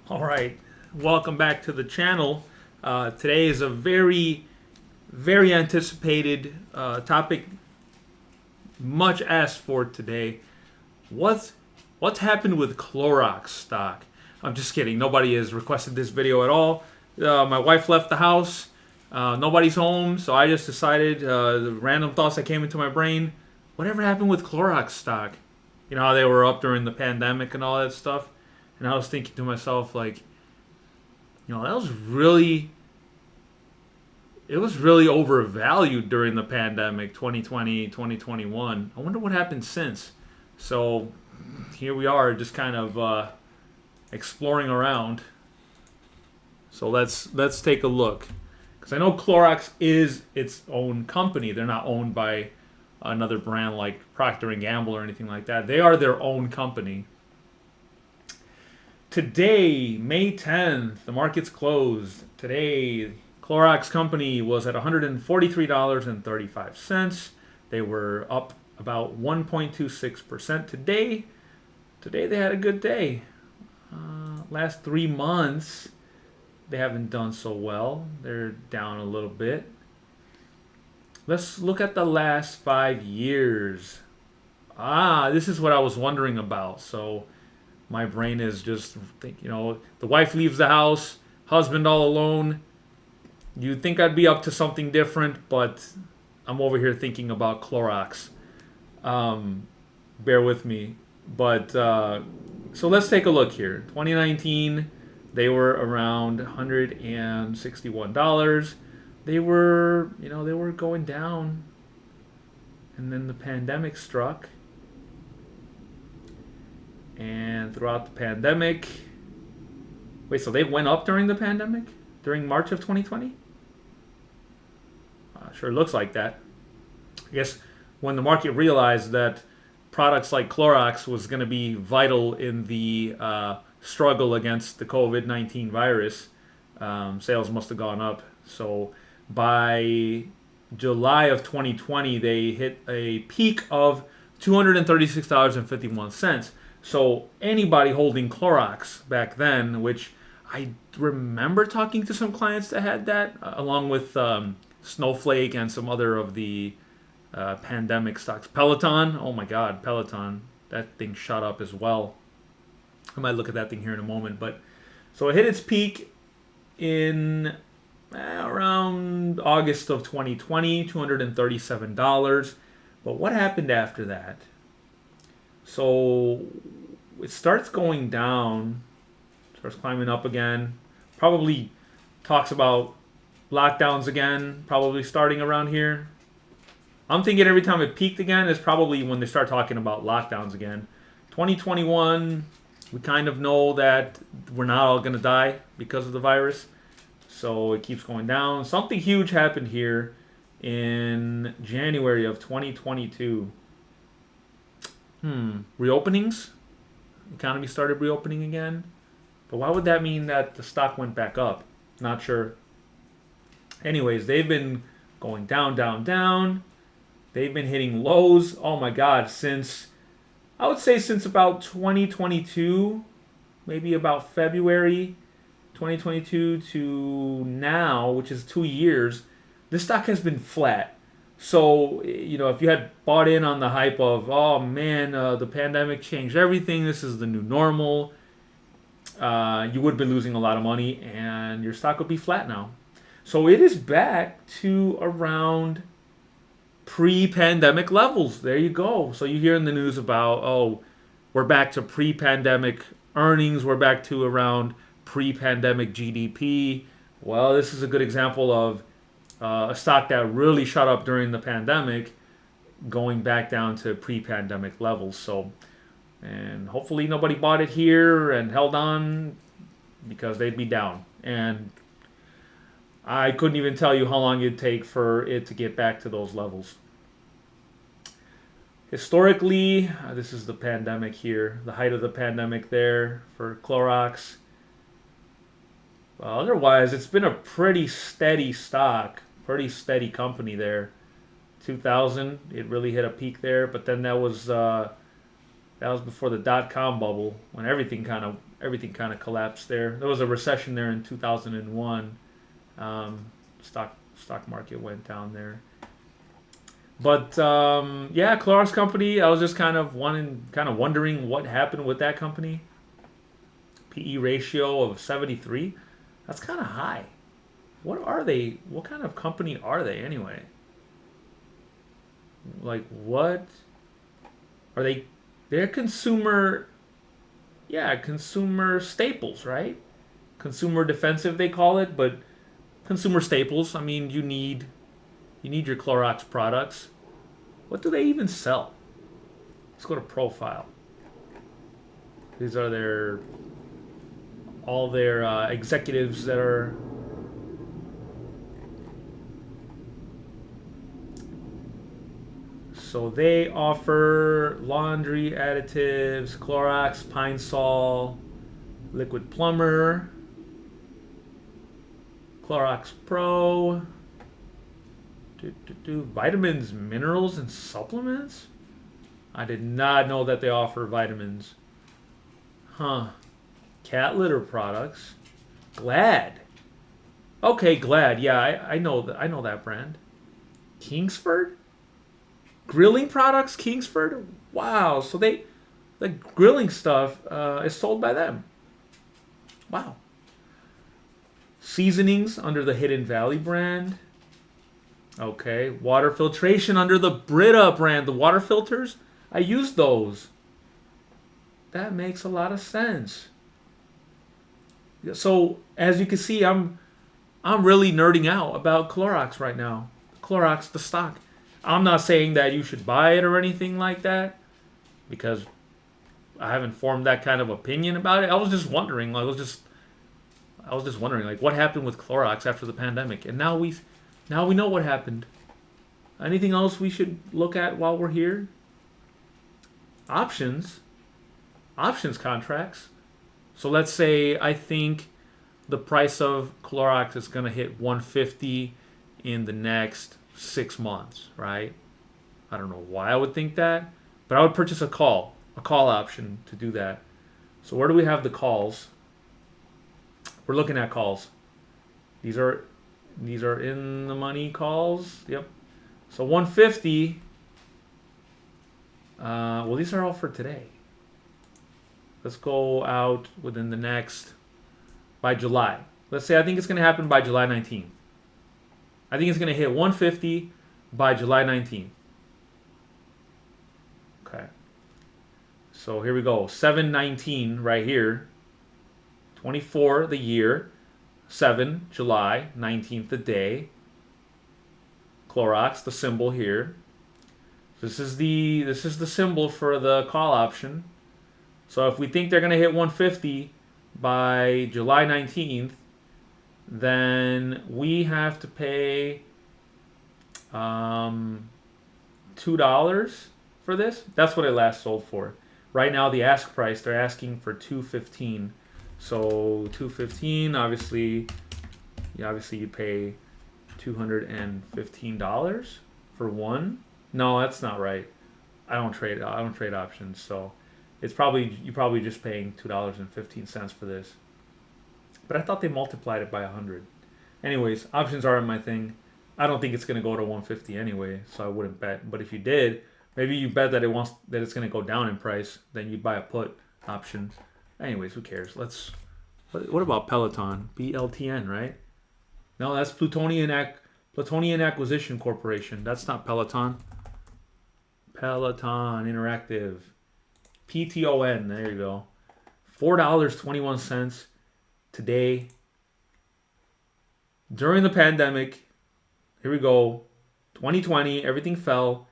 All right, welcome back to the channel. Today is a very anticipated topic, much asked for today. What's what's happened with Clorox stock? I'm just kidding. Nobody has requested this video at all. My wife left the house. Nobody's home, so I just decided the random thoughts that came into my brain. Whatever happened with Clorox stock? You know how they were up during the pandemic and all that stuff. And I was thinking to myself, like, that was really overvalued during the pandemic, 2020, 2021. I wonder what happened since. So here we are, just kind of exploring around. So let's take a look, because I know Clorox is its own company. They're not owned by another brand like Procter and Gamble or anything like that. They are their own company. Today, May 10th, the market's closed. Today, Clorox company was at $143.35. They were up about 1.26% today. Today they had a good day. Last 3 months, they haven't done so well. They're down a little bit. Let's look at the last 5 years. This is what I was wondering about. So my brain is just the wife leaves the house, husband all alone. You'd think I'd be up to something different, but I'm over here thinking about Clorox. Bear with me. But so let's take a look here. 2019, they were around $161. They were going down, and then the pandemic struck. And throughout the pandemic, wait, so they went up during the pandemic? During March of 2020? Sure looks like that. I guess when the market realized that products like Clorox was going to be vital in the struggle against the COVID-19 virus, sales must have gone up. So by July of 2020, they hit a peak of $236.51. So anybody holding Clorox back then, which I remember talking to some clients that had that, along with Snowflake and some other of the pandemic stocks. Peloton, oh my God, Peloton, that thing shot up as well. I might look at that thing here in a moment. But so it hit its peak in around August of 2020, $237. But what happened after that? So it starts going down, starts climbing up again. Probably talks about lockdowns again, probably starting around here. I'm thinking every time it peaked again is probably when they start talking about lockdowns again. 2021, we kind of know that we're not all going to die because of the virus. So it keeps going down. Something huge happened here in January of 2022. Reopenings? Economy started reopening again. But why would that mean that the stock went back up? Not sure. Anyways, they've been going down, down, down. They've been hitting lows, oh my God, since about 2022, maybe about February 2022 to now, which is 2 years. This stock has been flat. So, if you had bought in on the hype of, oh man, the pandemic changed everything, this is the new normal, you would be losing a lot of money and your stock would be flat now. So it is back to around pre-pandemic levels. There you go. So you hear in the news about, we're back to pre-pandemic earnings, we're back to around pre-pandemic GDP. Well, this is a good example of a stock that really shot up during the pandemic, going back down to pre-pandemic levels. So, and hopefully nobody bought it here and held on, because they'd be down. And I couldn't even tell you how long it'd take for it to get back to those levels. Historically, this is the pandemic here, the height of the pandemic there for Clorox. Otherwise, it's been a pretty steady stock, pretty steady company there. 2000, it really hit a peak there, but then that was before the dot-com bubble, when everything kind of everything kind of collapsed there. There was a recession there in 2001. Stock market went down there. But yeah, Clorox company. I was just kind of wondering what happened with that company. PE ratio of 73. That's kind of high. What are they? What kind of company are they anyway? Like what are they? They're consumer, yeah, consumer staples, right? Consumer defensive they call it, but consumer staples. I mean, you need your Clorox products. What do they even sell? Let's go to profile. These are all their executives that are. So they offer laundry additives, Clorox, Pine Sol, Liquid Plumber, Clorox Pro, vitamins, minerals, and supplements? I did not know that they offer vitamins. Huh. Cat litter products. Glad. Okay, Glad. Yeah, I know that. I know that brand. Kingsford? Grilling products, Kingsford? Wow. So the grilling stuff is sold by them. Wow. Seasonings under the Hidden Valley brand. Okay. Water filtration under the Brita brand. The water filters, I use those. That makes a lot of sense. So as you can see, I'm really nerding out about Clorox right now. Clorox, the stock. I'm not saying that you should buy it or anything like that, because I haven't formed that kind of opinion about it. I was just wondering, like, what happened with Clorox after the pandemic, and now we know what happened. Anything else we should look at while we're here? Options contracts. So let's say I think the price of Clorox is going to hit 150 in the next 6 months, right? I don't know why I would think that, but I would purchase a call option to do that. So where do we have the calls? We're looking at calls. These are in the money calls. Yep. So 150. Well, these are all for today. Let's go out within the next, by July. Let's say I think it's going to happen by July 19th. I think it's going to hit 150 by July 19th. Okay. So here we go. 7/19 right here. 24 the year. 7 July 19th the day. Clorox, the symbol here. This is the symbol for the call option. So if we think they're going to hit 150 by July 19th, then we have to pay $2 for this. That's what it last sold for. Right now, the ask price, they're asking for $215. So $215, obviously you pay $215 for one. No, that's not right. I don't trade options, so you're probably just paying $2.15 for this. But I thought they multiplied it by 100. Anyways, options aren't my thing. I don't think it's going to go to 150 anyway, so I wouldn't bet. But if you did, maybe you bet that it's going to go down in price, then you'd buy a put option. Anyways, who cares? What about Peloton? BLTN, right? No, that's Plutonian Acquisition Corporation. That's not Peloton. Peloton Interactive. PTON. There you go. $4.21 today. During the pandemic, here we go. 2020, everything fell.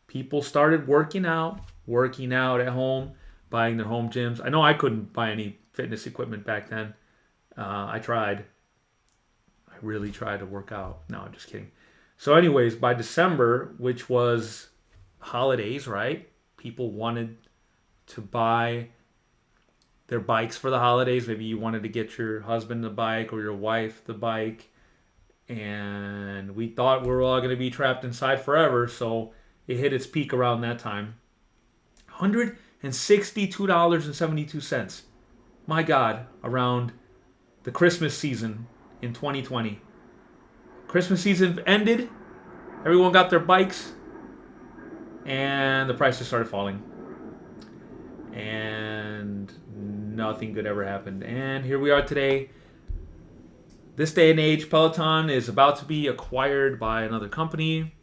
People started working out at home, buying their home gyms. I know I couldn't buy any fitness equipment back then. I tried. I really tried to work out. No, I'm just kidding. So anyways, by December, which was holidays, right? People wanted to buy their bikes for the holidays. Maybe you wanted to get your husband the bike or your wife the bike. And we thought we were all going to be trapped inside forever. So it hit its peak around that time. $162.72. my God, around the Christmas season in 2020. Christmas season ended, everyone got their bikes, and the prices started falling. And nothing good ever happened. And here we are today. This day and age, Peloton is about to be acquired by another company.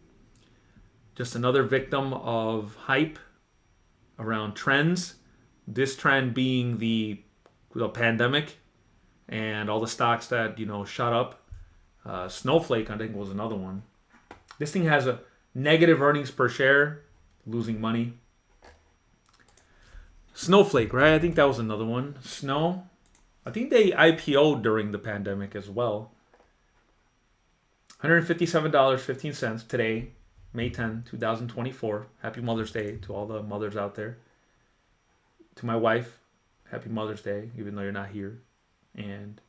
Just another victim of hype around trends. This trend being the pandemic and all the stocks that shot up. Snowflake, I think, was another one. This thing has a negative earnings per share, losing money. Snowflake, right? I think that was another one. Snow. I think they IPO'd during the pandemic as well. $157.15 today, May 10, 2024. Happy Mother's Day to all the mothers out there. To my wife, happy Mother's Day, even though you're not here. And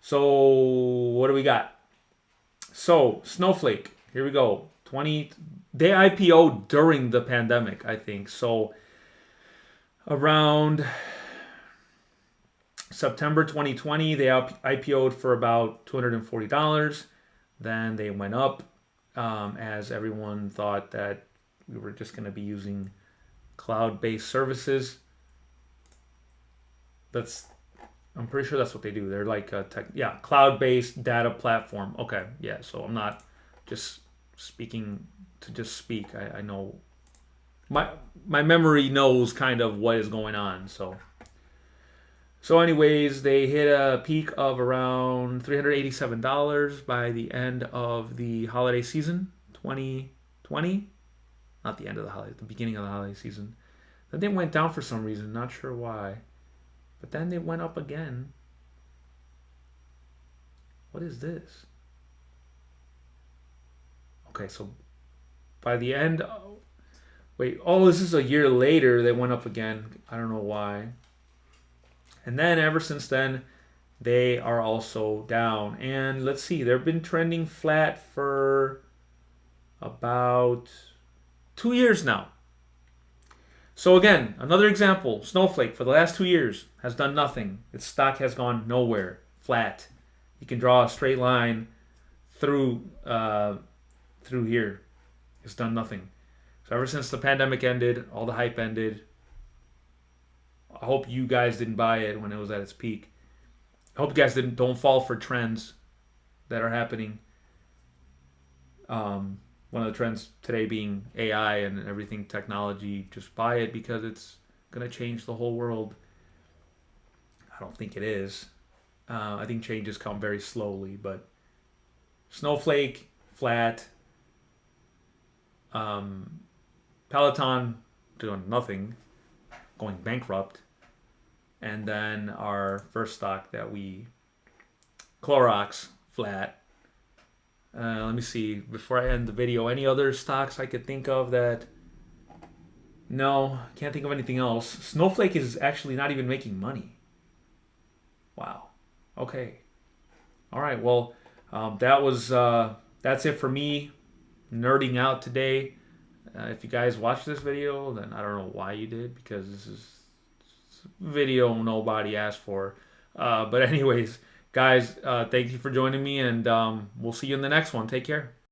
so, what do we got? So, Snowflake, here we go. They IPO'd during the pandemic, I think. So, around September 2020, they IPO'd for about $240. Then they went up as everyone thought that we were just going to be using cloud-based services. I'm pretty sure that's what they do. They're like a cloud-based data platform. Okay, yeah. So I'm not just speaking to just speak. I know my memory knows kind of what is going on. So anyways, they hit a peak of around $387 by the end of the holiday season, 2020. Not the end of the holiday, the beginning of the holiday season. Then they went down for some reason, not sure why. But then they went up again. What is this? Okay, so by the end... this is a year later they went up again. I don't know why. And then ever since then, they are also down. And let's see, they've been trending flat for about 2 years now. So again, another example, Snowflake for the last 2 years has done nothing. Its stock has gone nowhere, flat. You can draw a straight line through here. It's done nothing. So ever since the pandemic ended, all the hype ended. I hope you guys didn't buy it when it was at its peak. I hope you guys don't fall for trends that are happening. One of the trends today being AI and everything technology. Just buy it because it's going to change the whole world. I don't think it is. I think changes come very slowly, but Snowflake, flat. Peloton doing nothing, going bankrupt. And then our first stock Clorox, flat. Let me see, before I end the video, any other stocks I could think of that... No, can't think of anything else. Snowflake is actually not even making money. Wow. Okay. All right, well, that's it for me nerding out today. If you guys watched this video, then I don't know why you did, because this is a video nobody asked for. But anyways, guys, thank you for joining me, and we'll see you in the next one. Take care.